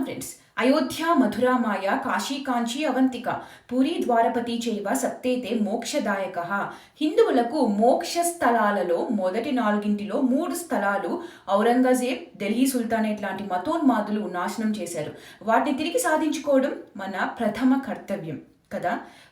Friends, Ayodhya మధురామాయ Kashi Kanchi Avantika puri ద్వారపతి చైవ సప్తేతే మోక్షదాయక. హిందువులకు మోక్ష స్థలాలలో మొదటి 4 3 స్థలాలు ఔరంగజేబ్, ఢిల్లీ సుల్తానేట్ లాంటి మతోన్మాదులు నాశనం చేశారు. వాటిని తిరిగి సాధించుకోవడం మన ప్రథమ కర్తవ్యం కదా.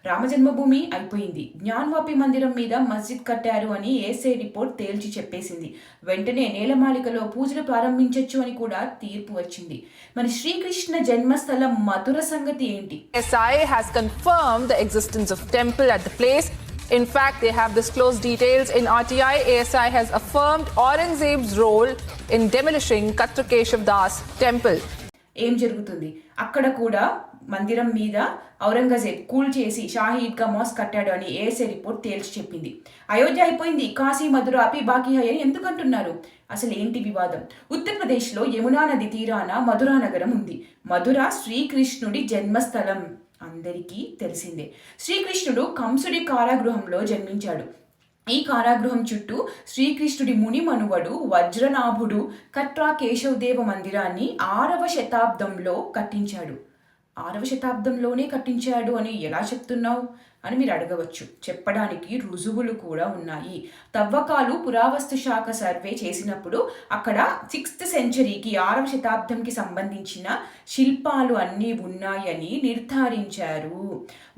రామజన్మభూమి అయిపోయింది, జ్ఞాన్వాపి మందిరం మీద మస్జిద్ కట్టారు అని ఏసే రిపోర్ట్ తేల్చి చెప్పేసింది. వెంటనే నేలమాళికలో పూజలు ప్రారంభించొచ్చు అని కూడా తీర్పు వచ్చింది. మరి శ్రీకృష్ణ జన్మస్థలం మధుర సంగతి ఏంటి? SI has confirmed the existence of temple at the place. In fact, they have disclosed details in RTI. ASI has affirmed Aurangzeb's role in demolishing Khatra Keshav Das temple. ఏం జరుగుతుంది అక్కడ కూడా? మందిరం మీద ఔరంగజేబ్ కూల్ చేసి షాహీ ఈద్గా మాస్క్ కట్టాడు అని ASA report తేల్చి చెప్పింది. అయోధ్య అయిపోయింది, కాశీ మధుర అపి బాకీ హై అని ఎందుకు అంటున్నారు? అసలు ఏంటి వివాదం? ఉత్తరప్రదేశ్లో యమునా నది తీరాన మధురా నగరం ఉంది. మధుర శ్రీకృష్ణుడి జన్మస్థలం అందరికీ తెలిసిందే. శ్రీకృష్ణుడు కంసుడి కారాగృహంలో జన్మించాడు. ఈ కారాగృహం చుట్టూ శ్రీకృష్ణుడి ముని మనువడు వజ్రనాభుడు కట్రా కేశవదేవ మందిరాన్ని 6వ శతాబ్దంలో కట్టించాడు. 6వ శతాబ్దంలోనే కట్టించాడు అని ఎలా చెప్తున్నావు అని మీరు అడగవచ్చు. చెప్పడానికి రుజువులు కూడా ఉన్నాయి. తవ్వకాలు పురావస్తు శాఖ సర్వే చేసినప్పుడు అక్కడ 6th సెంచరీకి 6వ శతాబ్దంకి సంబంధించిన శిల్పాలు అన్నీ ఉన్నాయని నిర్ధారించారు.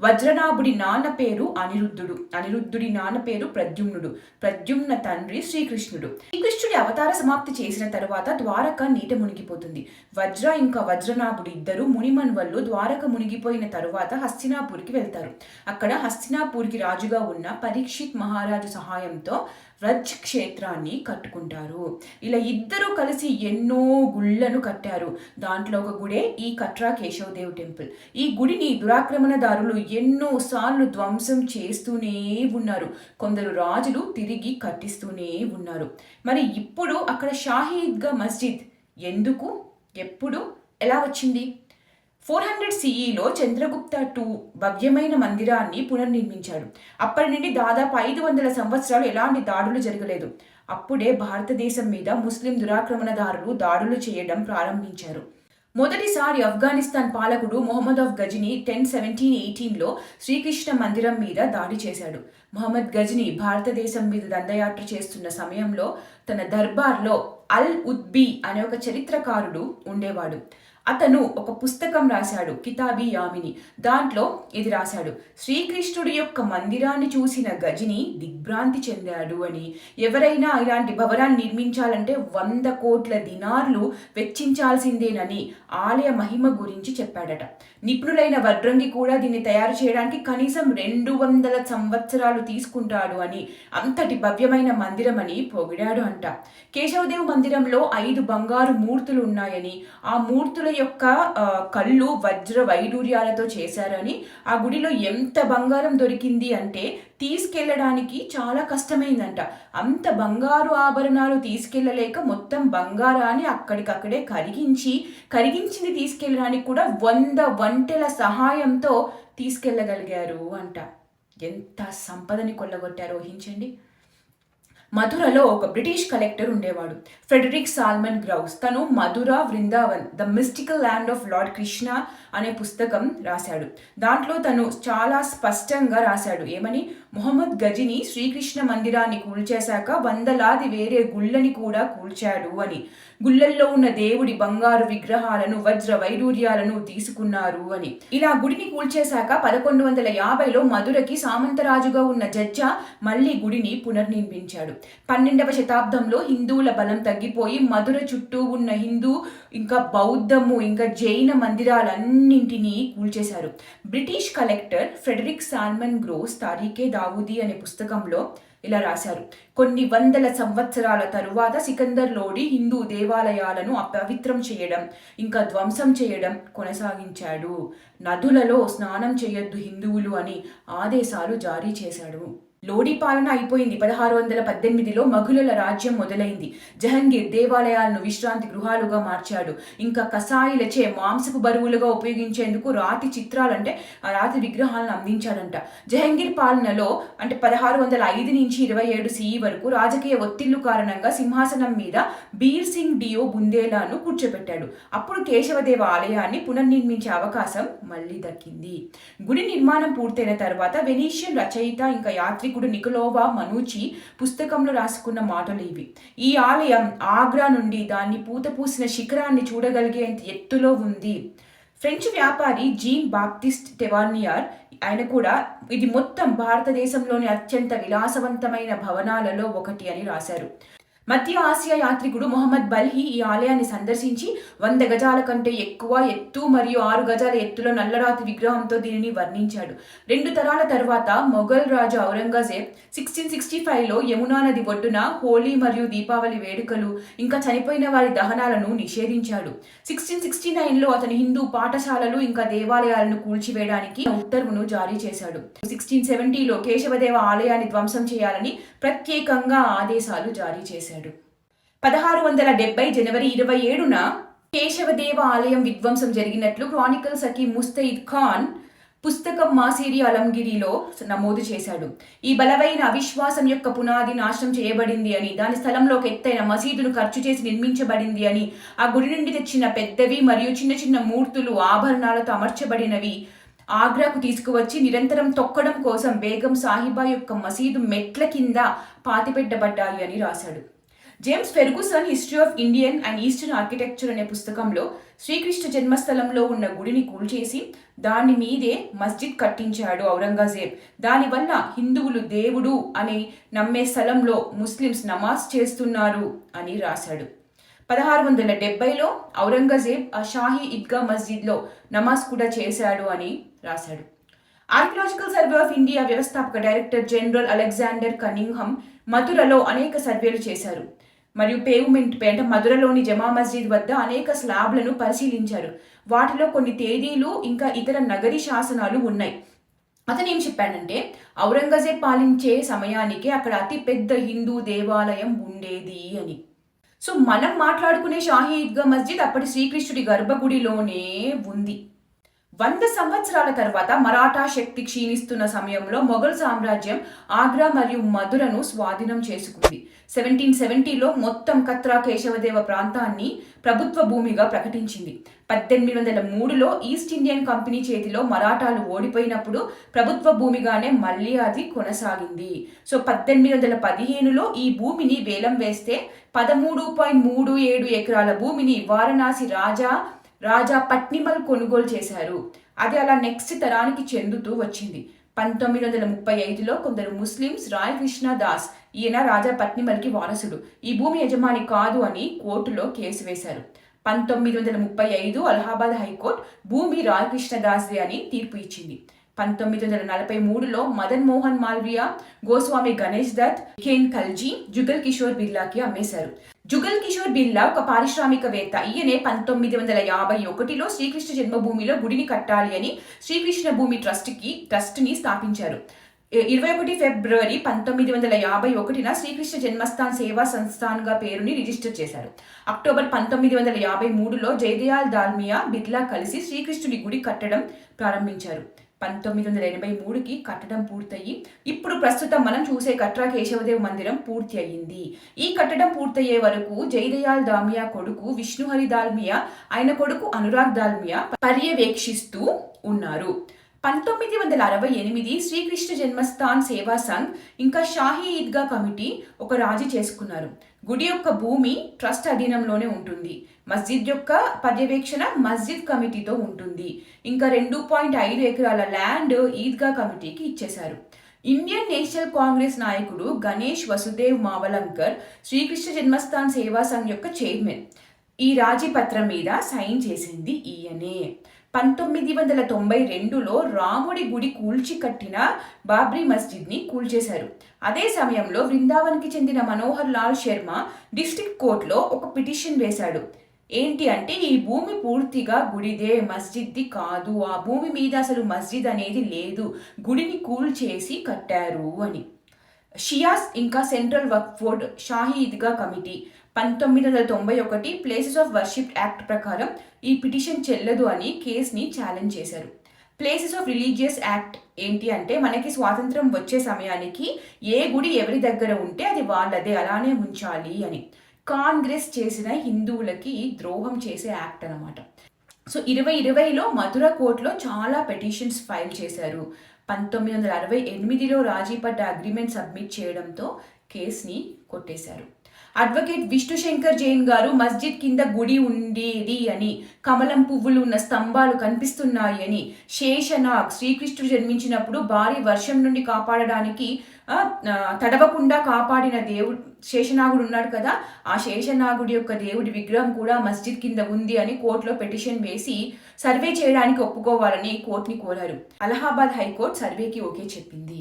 వజ్రనాభుడి నాన్న పేరు అనిరుద్ధుడు, అనిరుద్ధుడి నాన్న పేరు ప్రద్యుమ్నుడు, ప్రద్యుమ్న తండ్రి శ్రీకృష్ణుడు. శ్రీకృష్ణుడి అవతార సమాప్తి చేసిన తరువాత ద్వారక నీట మునిగిపోతుంది. వజ్ర ఇంకా వజ్రనాభుడు ఇద్దరు మునిమన్వళ్ళు ద్వారక మునిగిపోయిన తరువాత హస్తినాపూర్కి వెళ్తారు. అక్కడ హస్తినాపూర్కి రాజుగా ఉన్న పరీక్షిత్ మహారాజు సహాయంతో వ్రజ్ క్షేత్రాన్ని కట్టుకుంటారు. ఇలా ఇద్దరు కలిసి ఎన్నో గుళ్ళను కట్టారు. దాంట్లో ఒక గుడే ఈ కట్రా కేశవదేవ్ టెంపుల్. ఈ గుడిని దురాక్రమణదారులు ఎన్నో సార్లు ధ్వంసం చేస్తూనే ఉన్నారు. కొందరు రాజులు తిరిగి కట్టిస్తూనే ఉన్నారు. మరి ఇప్పుడు అక్కడ షాహీ ఈద్గా మస్జిద్ ఎందుకు, ఎప్పుడు, ఎలా వచ్చింది? 400 CEలో చంద్రగుప్త II భవ్యమైన మందిరాన్ని పునర్నిర్మించాడు. అప్పటి నుండి దాదాపు 500 సంవత్సరాలు ఎలాంటి దాడులు జరగలేదు. అప్పుడే భారతదేశం మీద ముస్లిం దురాక్రమణదారులు దాడులు చేయడం ప్రారంభించారు. మొదటిసారి ఆఫ్ఘనిస్తాన్ పాలకుడు మొహమ్మద్ ఆఫ్ గజనీ 1017-18లో శ్రీకృష్ణ మందిరం మీద దాడి చేశాడు. మొహమ్మద్ గజనీ భారతదేశం మీద దండయాత్ర చేస్తున్న సమయంలో తన దర్బార్లో అల్ ఉద్బీ అనే ఒక చరిత్రకారుడు ఉండేవాడు. అతను ఒక పుస్తకం రాశాడు, కితాబీ యామిని. దాంట్లో ఇది రాశాడు: శ్రీకృష్ణుడి యొక్క మందిరాన్ని చూసిన గజని దిగ్భ్రాంతి చెందాడు అని, ఎవరైనా ఇలాంటి భవనాన్ని నిర్మించాలంటే 100 కోట్ల దినార్లు వెచ్చించాల్సిందేనని ఆలయ మహిమ గురించి చెప్పాడట. నిపుణులైన వడ్రంగి కూడా దీన్ని తయారు చేయడానికి కనీసం 200 సంవత్సరాలు తీసుకుంటాడు అని, అంతటి భవ్యమైన మందిరం అని పొగిడాడు అంట. కేశవదేవ్ మందిరంలో 5 బంగారు మూర్తులు ఉన్నాయని, ఆ మూర్తుల యొక్క కళ్ళు వజ్ర వైడూర్యాలతో చేశారని, ఆ గుడిలో ఎంత బంగారం దొరికింది అంటే తీసుకెళ్లడానికి చాలా కష్టమైందంట. అంత బంగారు ఆభరణాలు తీసుకెళ్లలేక మొత్తం బంగారాన్ని అక్కడికక్కడే కరిగించింది తీసుకెళ్ళడానికి కూడా 100 వంటల సహాయంతో తీసుకెళ్లగలిగారు అంట. ఎంత సంపదని కొల్లగొట్టారో ఊహించండి. మధురలో ఒక బ్రిటిష్ కలెక్టర్ ఉండేవాడు, ఫ్రెడరిక్ సాల్మన్ గ్రౌస్. తను Mathura Vrindavan the mystical land of Lord Krishna అనే పుస్తకం రాశాడు. దాంట్లో తను చాలా స్పష్టంగా రాశాడు ఏమని? మొహమ్మద్ గజనీ శ్రీకృష్ణ మందిరాన్ని కూల్చేశాక 100లాది వేరే గుళ్ళని కూడా కూల్చాడు అని, గుళ్ళల్లో ఉన్న దేవుడి బంగారు విగ్రహాలను వజ్ర వైడూర్యాలను తీసుకున్నారు అని. ఇలా గుడిని కూల్చేశాక 1150లో మధురకి సామంతరాజుగా ఉన్న జడ్జా మళ్ళీ గుడిని పునర్నిర్మించాడు. 12వ శతాబ్దంలో హిందువుల బలం తగ్గిపోయి మధుర చుట్టూ ఉన్న హిందూ ఇంకా బౌద్ధము ఇంకా జైన మందిరాలన్నింటినీ కూల్చేశారు. British collector Frederic Salmon Growse Tarikhe Daudi అనే పుస్తకంలో ఇలా రాశారు: కొన్ని 100 సంవత్సరాల తరువాత సికందర్ లోడి హిందూ దేవాలయాలను అపవిత్రం చేయడం ఇంకా ధ్వంసం చేయడం కొనసాగించాడు. నదులలో స్నానం చేయొద్దు హిందువులు అని ఆదేశాలు జారీ చేశాడు. లోడీ పాలన అయిపోయింది. 1618లో మొఘలుల రాజ్యం మొదలైంది. జహంగీర్ దేవాలయాలను విశ్రాంతి గృహాలుగా మార్చాడు. ఇంకా కసాయిలచే మాంసపు బరువులుగా ఉపయోగించేందుకు రాతి చిత్రాలంటే ఆ రాతి విగ్రహాలను అందించాడంట. జహంగీర్ పాలనలో అంటే 1605 నుంచి 27 CE వరకు రాజకీయ ఒత్తిళ్లు కారణంగా సింహాసనం మీద బీర్ సింగ్ డియో బుందేలాను కూర్చోబెట్టాడు. అప్పుడు కేశవదేవ ఆలయాన్ని పునర్నిర్మించే అవకాశం మళ్ళీ దక్కింది. గుడి నిర్మాణం పూర్తయిన తర్వాత వెనీషియన్ రచయిత ఇంకా యాత్రికుడు నికోలోవా మనూచి పుస్తకంలో రాసుకున్న మాటలు ఇవి. ఈ ఆలయం ఆగ్రా నుండి దాన్ని పూతపూసిన శిఖరాన్ని చూడగలిగేంత ఎత్తులో ఉంది. ఫ్రెంచ్ వ్యాపారి జీన్ బాప్టిస్ట్ టెవార్నియర్ ఆయన కూడా ఇది మొత్తం భారతదేశంలోని అత్యంత విలాసవంతమైన భవనాలలో ఒకటి అని రాశారు. మధ్య ఆసియా యాత్రికుడు మొహమ్మద్ బల్హి ఈ ఆలయాన్ని సందర్శించి 100 గజాల కంటే ఎక్కువ ఎత్తు మరియు 6 గజాల ఎత్తులో నల్లరాతి విగ్రహంతో దీనిని వర్ణించాడు. 2 తరాల తర్వాత మొఘల్ రాజు ఔరంగజేబ్ 1665లో యమునా నది ఒడ్డున హోలీ మరియు దీపావళి వేడుకలు ఇంకా చనిపోయిన వారి దహనాలను నిషేధించాడు. 1669లో అతని హిందూ పాఠశాలలు ఇంకా దేవాలయాలను కూల్చివేయడానికి ఉత్తర్వును జారీ చేశాడు. 1670లో కేశవదేవ ఆలయాన్ని ధ్వంసం చేయాలని ప్రత్యేకంగా ఆదేశాలు జారీ చేశాడు. 1670 జనవరి 27న కేశవదేవ ఆలయం విధ్వంసం జరిగినట్లు క్రానికల్ సఖీ ముస్తయిద్ ఖాన్ పుస్తకం మాసిరి అలంగిరిలో నమోదు చేశాడు. ఈ బలమైన అవిశ్వాసం యొక్క పునాది నాశనం చేయబడింది అని, దాని స్థలంలోకి ఎత్తైన మసీదును ఖర్చు చేసి నిర్మించబడింది అని, ఆ గుడి నుండి తెచ్చిన పెద్దవి మరియు చిన్న చిన్న మూర్తులు ఆభరణాలతో అమర్చబడినవి ఆగ్రాకు తీసుకువచ్చి నిరంతరం తొక్కడం కోసం బేగం సాహిబా యొక్క మసీదు మెట్ల కింద పాతిపెట్టబడ్డాయి అని రాశాడు. James Ferguson history of Indian and eastern architecture అనే పుస్తకంలో శ్రీకృష్ణ జన్మస్థలంలో ఉన్న గుడిని కూల్చేసి దాని మీదే మస్జిద్ కట్టించాడు ఔరంగజేబ్. దానివల్ల హిందువులు దేవుడు అని నమ్మే స్థలంలో ముస్లిమ్స్ నమాజ్ చేస్తున్నారు అని రాశాడు. 1670లో ఔరంగజేబ్ ఆ షాహీ ఈద్గా మస్జిద్లో నమాజ్ కూడా చేశాడు అని రాశాడు. ఆర్కియలాజికల్ సర్వే ఆఫ్ ఇండియా వ్యవస్థాపక డైరెక్టర్ జనరల్ అలెగ్జాండర్ కనింగ్హమ్ మథురలో అనేక సర్వేలు చేశారు మరియు పేవ్మెంట్ పై అంటే మధురలోని జమా మస్జిద్ వద్ద అనేక స్లాబ్లను పరిశీలించారు. వాటిలో కొన్ని తేదీలు ఇంకా ఇతర నగరీ శాసనాలు ఉన్నాయి. అతను ఏం చెప్పాడంటే ఔరంగజేబ్ పాలించే సమయానికి అక్కడ అతి పెద్ద హిందూ దేవాలయం ఉండేది అని. సో మనం మాట్లాడుకునే షాహీ ఈద్గా మస్జిద్ అప్పటి శ్రీకృష్ణుడి గర్భగుడిలోనే ఉంది. 100 సంవత్సరాల తర్వాత మరాఠా శక్తి క్షీణిస్తున్న సమయంలో మొఘల్ సామ్రాజ్యం ఆగ్రా మరియు మధురను స్వాధీనం చేసుకుంది. 1770లో మొత్తం కత్రా కేశవదేవ ప్రాంతాన్ని ప్రభుత్వ భూమిగా ప్రకటించింది. 1803లో ఈస్ట్ ఇండియన్ కంపెనీ చేతిలో మరాఠాలు ఓడిపోయినప్పుడు ప్రభుత్వ భూమిగానే మళ్ళీ అది కొనసాగింది. సో 1815లో ఈ భూమిని వేలం వేస్తే 13.37 ఎకరాల భూమిని వారణాసి రాజా పట్నిమల్ కొనుగోలు చేశారు. అది అలా నెక్స్ట్ తరానికి చెందుతూ వచ్చింది. 1935లో కొందరు ముస్లిమ్స్ రాయ్ కృష్ణ దాస్ ఈయన రాజా పట్నిమల్కి వారసుడు ఈ భూమి యజమాని కాదు అని కోర్టులో కేసు వేశారు. 1935 అలహాబాద్ హైకోర్టు భూమి రాయ్ కృష్ణ దాస్దే అని తీర్పు ఇచ్చింది. 1943లో మదన్ మోహన్ మాల్వియా, గోస్వామి గణేష్ దత్, ఖేన్ ఖల్జీ జుగల్ కిషోర్ బిర్లాకి అమ్మేశారు. జుగల్ కిషోర్ బిర్లా ఒక పారిశ్రామికవేత్త. ఈయనే 1951లో శ్రీకృష్ణ జన్మభూమిలో గుడిని కట్టాలి అని శ్రీకృష్ణ భూమి ట్రస్ట్ని స్థాపించారు. 21 ఫిబ్రవరి 1951న శ్రీకృష్ణ జన్మస్థాన్ సేవా సంస్థాన్గా పేరుని రిజిస్టర్ చేశారు. అక్టోబర్ 1953లో జయదయాల్ దాల్మియా బిర్లా కలిసి శ్రీకృష్ణుడి గుడి కట్టడం ప్రారంభించారు. 1983కి కట్టడం పూర్తయి ఇప్పుడు ప్రస్తుతం మనం చూసే కట్రా కేశవదేవ్ మందిరం పూర్తి అయ్యింది. ఈ కట్టడం పూర్తయ్యే వరకు జయదయాల్ దాల్మియా కొడుకు విష్ణుహరి దాల్మియా, ఆయన కొడుకు అనురాగ్ దాల్మియా పర్యవేక్షిస్తూ ఉన్నారు. 1968 శ్రీకృష్ణ జన్మస్థాన్ సేవా సంఘ్ ఇంకా షాహీ ఈద్గా కమిటీ ఒక రాజీ చేసుకున్నారు. గుడి యొక్క భూమి ట్రస్ట్ అధీనంలోనే ఉంటుంది. మస్జిద్ యొక్క పర్యవేక్షణ మస్జిద్ కమిటీతో ఉంటుంది. ఇంకా 2.5 ఎకరాల ల్యాండ్ ఈద్గా కమిటీకి ఇచ్చేశారు. ఇండియన్ నేషనల్ కాంగ్రెస్ నాయకుడు గణేష్ వసుదేవ్ మావలంకర్ శ్రీకృష్ణ జన్మస్థాన్ సేవా సంఘ్ యొక్క చైర్మన్. ఈ రాజీ పత్రం మీద సైన్ చేసింది ఈయనే. 1992లో రాముడి గుడి కూల్చి కట్టిన బాబ్రీ మస్జిద్ని కూల్చేశారు. అదే సమయంలో బృందావన్కి చెందిన మనోహర్ లాల్ శర్మ డిస్ట్రిక్ట్ కోర్టులో ఒక పిటిషన్ వేశాడు. ఏంటి అంటే ఈ భూమి పూర్తిగా గుడిదే, మస్జిద్ది కాదు, ఆ భూమి మీద అసలు మస్జిద్ అనేది లేదు, గుడిని కూల్చేసి కట్టారు అని. షియాస్ ఇంకా central Waqf board Shahi Idgah committee 1991 places of worship act ప్రకారం ఈ పిటిషన్ చెల్లదు అని కేసుని ఛాలెంజ్ చేశారు. ప్లేసెస్ ఆఫ్ రిలీజియస్ యాక్ట్ ఏంటి అంటే మనకి స్వాతంత్రం వచ్చే సమయానికి ఏ గుడి ఎవరి దగ్గర ఉంటే అది వాళ్ళదే అలానే ఉంచాలి అని. కాంగ్రెస్ చేసిన హిందువులకి ద్రోహం చేసే యాక్ట్ అన్నమాట. సో 2020లో మధుర కోర్టులో చాలా పిటిషన్స్ ఫైల్ చేశారు. 1968లో రాజీ పడ్డ అగ్రిమెంట్ సబ్మిట్ చేయడంతో కేసుని కొట్టేశారు. అడ్వకేట్ విష్ణు శంకర్ జైన్ గారు మస్జిద్ కింద గుడి ఉండేది అని, కమలం పువ్వులు ఉన్న స్తంభాలు కనిపిస్తున్నాయి అని, శేషనాగ్ శ్రీకృష్ణుడు జన్మించినప్పుడు భారీ వర్షం నుండి కాపాడడానికి తడవకుండా కాపాడిన దేవుడు శేషనాగుడు ఉన్నాడు కదా, ఆ శేషనాగుడి యొక్క దేవుడి విగ్రహం కూడా మస్జిద్ కింద ఉంది అని కోర్టులో పిటిషన్ వేసి సర్వే చేయడానికి ఒప్పుకోవాలని కోర్టుని కోరారు. అలహాబాద్ హైకోర్టు సర్వేకి ఓకే చెప్పింది.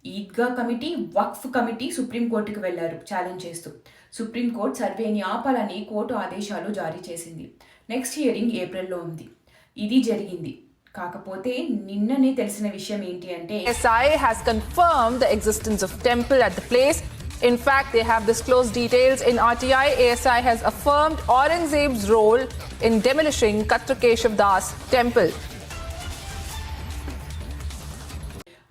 ఈద్గా కమిటీ, వక్ఫ్ కమిటీ సుప్రీంకోర్టుకు వెళ్లారు ఛాలెంజ్ చేస్తూ. సుప్రీంకోర్టు సర్వేని ఆపాలని కోర్టు ఆదేశాలు జారీ చేసింది. నెక్స్ట్ హియరింగ్ ఏప్రిల్లో ఉంది. ఇది జరిగింది. కాకపోతే నిన్ననే తెలిసిన విషయం ఏంటి అంటే ASI has confirmed the existence of temple at the place. In fact, they have disclosed details in RTI. ASI has affirmed Aurangzeb's role in demolishing Katra Keshav Das temple.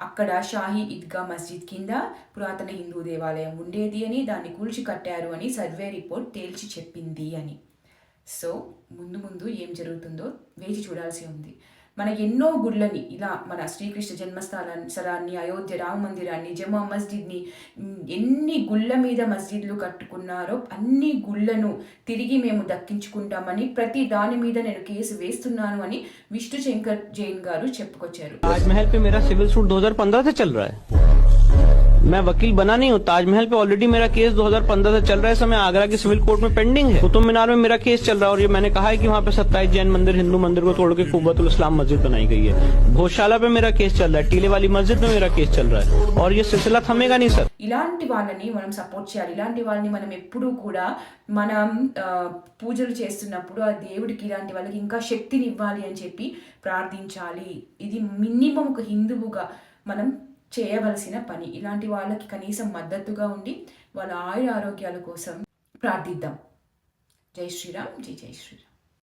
అక్కడ షాహీ ఈద్గా మస్జిద్ కింద పురాతన హిందూ దేవాలయం ఉండేది అని, దాన్ని కూల్చి కట్టారు అని సర్వే రిపోర్ట్ తేల్చి చెప్పింది అని. సో ముందు ఏం జరుగుతుందో వేచి చూడాల్సి ఉంది. మన ఎన్నో గుళ్ళని ఇలా మన శ్రీకృష్ణ జన్మస్థలాన్ని, అయోధ్య రామ మందిరాన్ని, జమ్మా మస్జిద్ని, ఎన్ని గుళ్ళ మీద మస్జిద్లు కట్టుకున్నారో అన్ని గుళ్ళను తిరిగి మేము దక్కించుకుంటామని ప్రతి దాని మీద నేను కేసు వేస్తున్నాను అని విష్ణు శంకర్ జైన్ గారు చెప్పుకొచ్చారు. ताजमहल पे मेरा सिविल सूट 2015 से चल रहा है. मैं वकील बना नहीं हूँ. ताजमहल पे ऑलरेडी मेरा केस 2015 से चल रहा है. इस समय आगरा की सिविल कोर्ट में पेंडिंग है. कुतुब मीनार में मेरा केस चल रहा है और ये मैंने कहा है कि वहाँ पे 27 जैन मंदिर, हिंदू मंदिर को तोड़ के कुव्वतुल इस्लाम मस्जिद बनाई गई है. भोजशाला पे मेरा केस चल रहा है. टीले वाली मस्जिद में मेरा केस चल रहा है और ये सिलसिला थमेगा नहीं सर. ఇలాంటి వాళ్ళని మనం సపోర్ట్ చేయాలి. ఇలాంటి వాళ్ళని మనం ఎప్పుడూ కూడా మనం పూజలు చేస్తున్నప్పుడు ఆ దేవుడికి ఇలాంటి వాళ్ళకి ఇంకా శక్తిని ఇవ్వాలి అని చెప్పి ప్రార్థించాలి. ఇది మినిమం ఒక హిందువుగా మనం చేయవలసిన పని. ఇలాంటి వాళ్ళకి కనీసం మద్దతుగా ఉండి వాళ్ళ ఆరోగ్యాల కోసం ప్రార్థిద్దాం. జై శ్రీరామ్, జై శ్రీరామ్.